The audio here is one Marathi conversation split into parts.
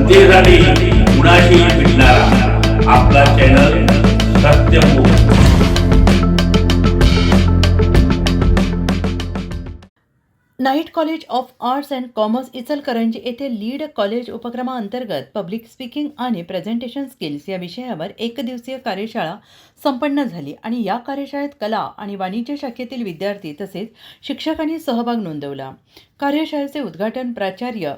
जनतेसाठी कुणाशी भेटणारा आपला channel Satyamukh. Night college of arts and commerce Ichalkaranji येथे लीड कॉलेज उपक्रमाअंतर्गत पब्लिक स्पीकिंग आणि प्रेझेंटेशन स्किल्स या विषयावर एकदिवसीय कार्यशाळा संपन्न झाली आणि या कार्यशाळेत कला आणि वाणिज्य शाखेतील विद्यार्थी तसेच शिक्षकांनी सहभाग नोंदवला। कार्यशाळेचे उद्घाटन प्राचार्य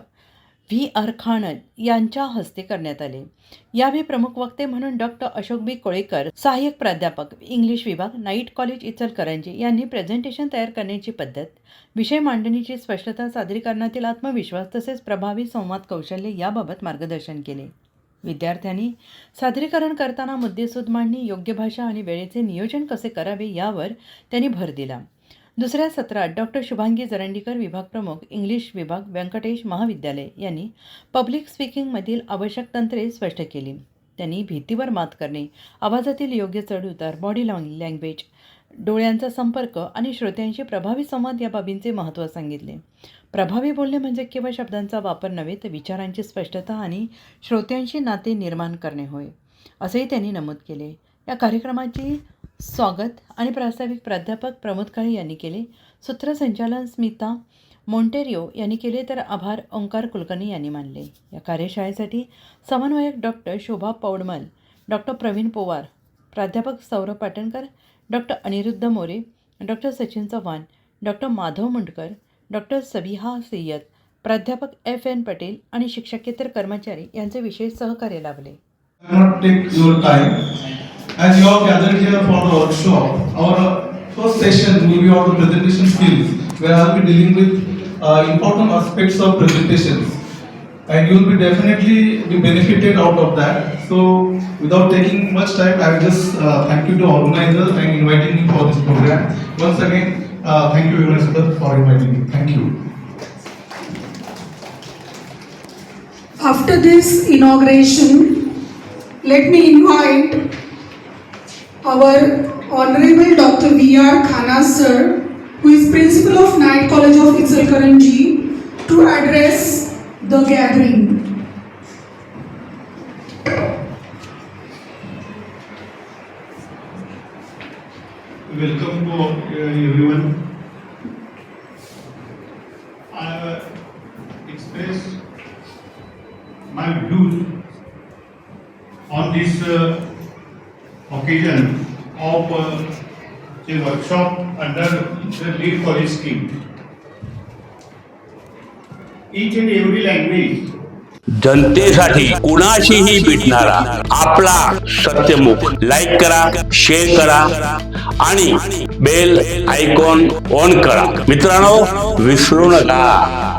VR खान यांच्या हस्ते करण्यात आले। यावेळी प्रमुख वक्ते म्हणून डॉक्टर अशोक बी कोळेकर, सहाय्यक प्राध्यापक इंग्लिश विभाग, नाईट कॉलेज इचलकरंजी यांनी प्रेझेंटेशन तयार करण्याची पद्धत, विषय मांडणीची स्पष्टता, सादरीकरणातील आत्मविश्वास तसेच प्रभावी संवाद कौशल्य याबाबत मार्गदर्शन केले। विद्यार्थ्यांनी सादरीकरण करताना मुद्देसूद मांडणी, योग्य भाषा आणि वेळेचे नियोजन कसे करावे यावर त्यांनी भर दिला। दुसऱ्या सत्रात डॉक्टर शुभांगी जरंडीकर, विभाग प्रमुख इंग्लिश विभाग, व्यंकटेश महाविद्यालय यांनी पब्लिक स्पीकिंगमधील आवश्यक तंत्रे स्पष्ट केली। त्यांनी भीतीवर मात करणे, आवाजातील योग्य चढउतार, बॉडी लँग्वेज, डोळ्यांचा संपर्क आणि श्रोत्यांशी प्रभावी संवाद या बाबींचे महत्त्व सांगितले। प्रभावी बोलणे म्हणजे केवळ शब्दांचा वापर नव्हे तर विचारांची स्पष्टता आणि श्रोत्यांशी नाते निर्माण करणे होय, असेही त्यांनी नमूद केले। या कार्यक्रमाची स्वागत आणि प्रास्ताविक प्राध्यापक प्रमोद काळे यांनी केले। सूत्रसंचालन स्मिता मोंटेरियो यांनी केले तर आभार ओंकार कुलकर्णी यांनी मानले। या कार्यशाळेसाठी समन्वयक डॉक्टर शोभा पौडमल, डॉक्टर प्रवीण पोवार, प्राध्यापक Saurabh Patankar, doctor Aniruddha More, doctor Sachin Chavan, doctor Madhav Mundkar, doctor Sabiha Sayyad, प्राध्यापक FN पटेल आणि शिक्षकेतर कर्मचारी यांचे विशेष सहकार्य लाभले। As you all gathered here for the workshop, our first session will be on the presentation skills, where I will be dealing with important aspects of presentations, and you will be definitely be benefited out of that. So, without taking much time, I will just thank you to organizers and inviting me for this program. Once again, thank you very much sir for inviting me. Thank you. After this inauguration, let me invite our Honorable Dr. VR Khana sir, who is Principal of Night College of Itzalkaranji, to address the gathering. Welcome to everyone. I express my views on this occasion of the workshop under the lead college scheme. Each and every language जनतेसाठी कुणाशीही भेटणारा आपला सत्यमुख। लाईक करा, शेअर करा आणि बेल आयकॉन ऑन करा। मित्रांनो, विसरू नका।